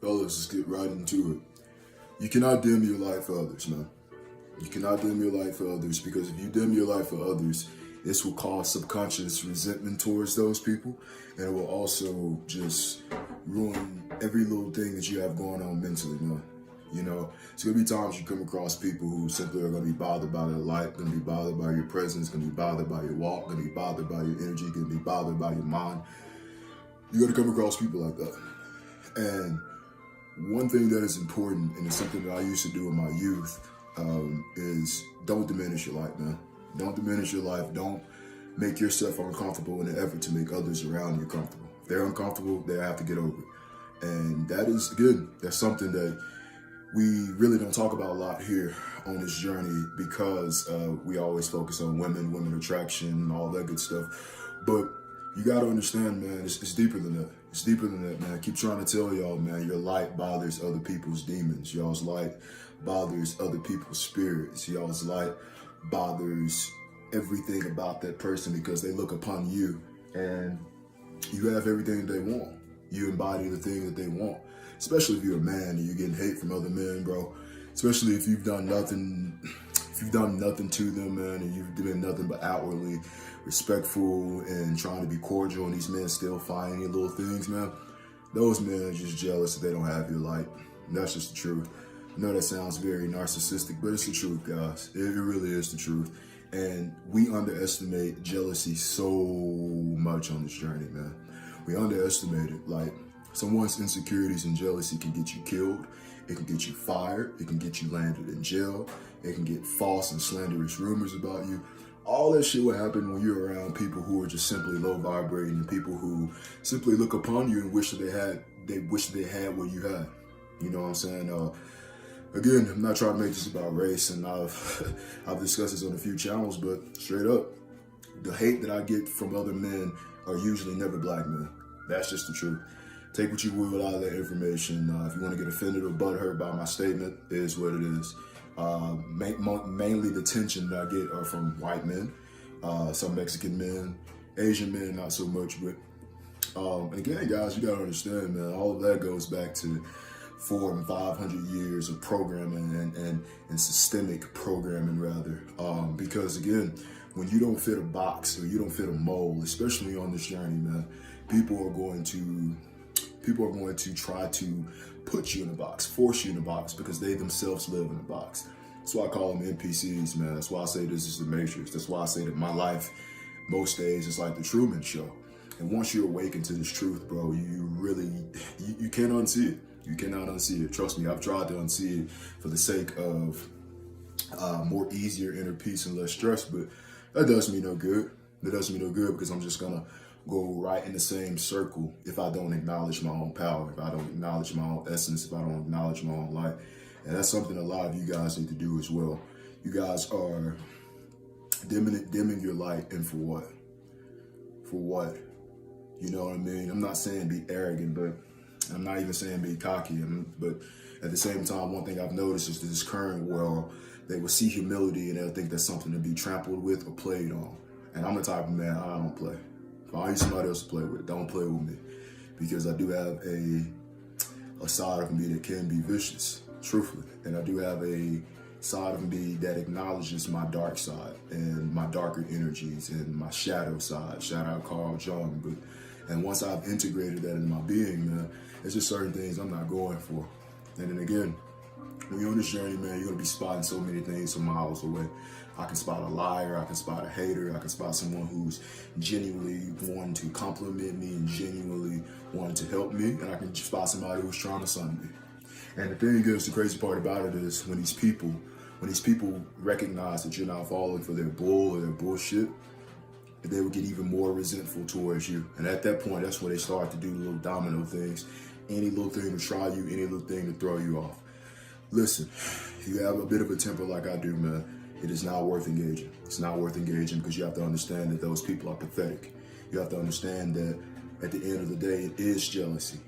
Fellas, let's get right into it. You cannot dim your light for others, man. You cannot dim your light for others, because if you dim your light for others, this will cause subconscious resentment towards those people, and it will also just ruin every little thing that you have going on mentally, man. You know, it's gonna be times you come across people who simply are gonna be bothered by their light, gonna be bothered by your presence, gonna be bothered by your walk, gonna be bothered by your energy, gonna be bothered by your mind. You're gonna come across people like that. And one thing that is important, and it's something that I used to do in my youth, is don't diminish your life, man. Don't diminish your life. Don't make yourself uncomfortable in an effort to make others around you comfortable. If they're uncomfortable, they have to get over it. And that is good. That's something that we really don't talk about a lot here on this journey, because we always focus on women attraction, and all that good stuff. But you gotta understand, man, it's deeper than that. It's deeper than that, man. I keep trying to tell y'all, man, your light bothers other people's demons. Y'all's light bothers other people's spirits. Y'all's light bothers everything about that person, because they look upon you and you have everything they want. You embody the thing that they want. Especially if you're a man and you're getting hate from other men, bro. Especially if you've done nothing to them, man, and you've been nothing but outwardly respectful and trying to be cordial, and these men still find any little things, man. Those men are just jealous that they don't have your light. And that's just the truth. I know that sounds very narcissistic, but it's the truth, guys. It really is the truth. And we underestimate jealousy so much on this journey, man. We underestimate it. Like, someone's insecurities and jealousy can get you killed. It can get you fired. It can get you landed in jail. It can get false and slanderous rumors about you. All that shit will happen when you're around people who are just simply low vibrating, and people who simply look upon you and wish that they had what you had. You know what I'm saying? Again, I'm not trying to make this about race, and I've discussed this on a few channels, but straight up, the hate that I get from other men are usually never black men. That's just the truth. Take what you will out of that information. If you want to get offended or butthurt by my statement, it is what it is. Mainly the tension that I get are from white men, some Mexican men, Asian men, not so much. But and again, guys, you gotta understand, man, all of that goes back to 400 and 500 years of programming and systemic programming, rather. Because again, when you don't fit a box or you don't fit a mold, especially on this journey, man, people are going to try to put you in a box, force you in a box, because they themselves live in a box. That's why I call them NPCs, man. That's why I say this is the Matrix. That's why I say that my life most days is like the Truman Show. And once you awaken to this truth, bro, you can't unsee it. You cannot unsee it. Trust me, I've tried to unsee it for the sake of more easier inner peace and less stress, but that does me no good. That does me no good, because I'm just gonna go right in the same circle if I don't acknowledge my own power, if I don't acknowledge my own essence, if I don't acknowledge my own light. And that's something a lot of you guys need to do as well. You guys are dimming your light, and for what? For what? You know what I mean? I'm not saying be arrogant, but I'm not even saying be cocky. But at the same time, one thing I've noticed is that this current world, they will see humility and they'll think that's something to be trampled with or played on. And I'm the type of man, I don't play. Find somebody else to play with. Don't play with me, because I do have a side of me that can be vicious, truthfully, and I do have a side of me that acknowledges my dark side and my darker energies and my shadow side. Shout out Carl Jung. And once I've integrated that into my being, man, it's just certain things I'm not going for. And then again, when you're on this journey, man, you're gonna be spotting so many things from miles away. I can spot a liar, I can spot a hater, I can spot someone who's genuinely wanting to compliment me and genuinely wanting to help me, and I can spot somebody who's trying to sun me. And the thing is, the crazy part about it is when these people recognize that you're not falling for their bull or their bullshit, they will get even more resentful towards you. And at that point, that's when they start to do little domino things. Any little thing to try you, any little thing to throw you off. Listen, if you have a bit of a temper like I do, man, it is not worth engaging. It's not worth engaging, because you have to understand that those people are pathetic. You have to understand that at the end of the day, it is jealousy.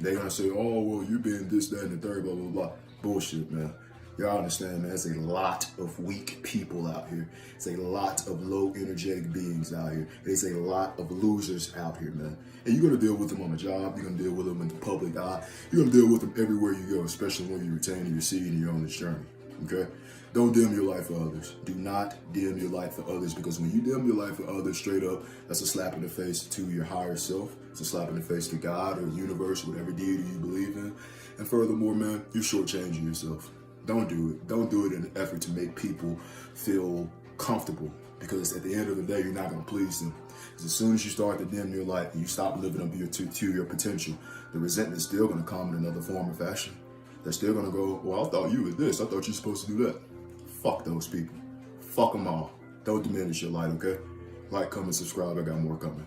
They're gonna say, oh, well, you're being this, that, and the third, blah, blah, blah. Bullshit, man. Y'all understand, man, there's a lot of weak people out here. It's a lot of low energetic beings out here. There's a lot of losers out here, man. And you're going to deal with them on the job. You're going to deal with them in the public eye. You're going to deal with them everywhere you go, especially when you're retaining your seed and you're on this journey, okay? Don't dim your light for others. Do not dim your light for others, because when you dim your light for others straight up, that's a slap in the face to your higher self. It's a slap in the face to God or the universe, whatever deity you believe in. And furthermore, man, you're shortchanging yourself. Don't do it. Don't do it in an effort to make people feel comfortable, because at the end of the day, you're not going to please them. Because as soon as you start to dim your light and you stop living up to your potential, the resentment is still going to come in another form or fashion. They're still going to go, well, I thought you were this. I thought you were supposed to do that. Fuck those people. Fuck them all. Don't diminish your light, okay? Like, comment, subscribe. I got more coming.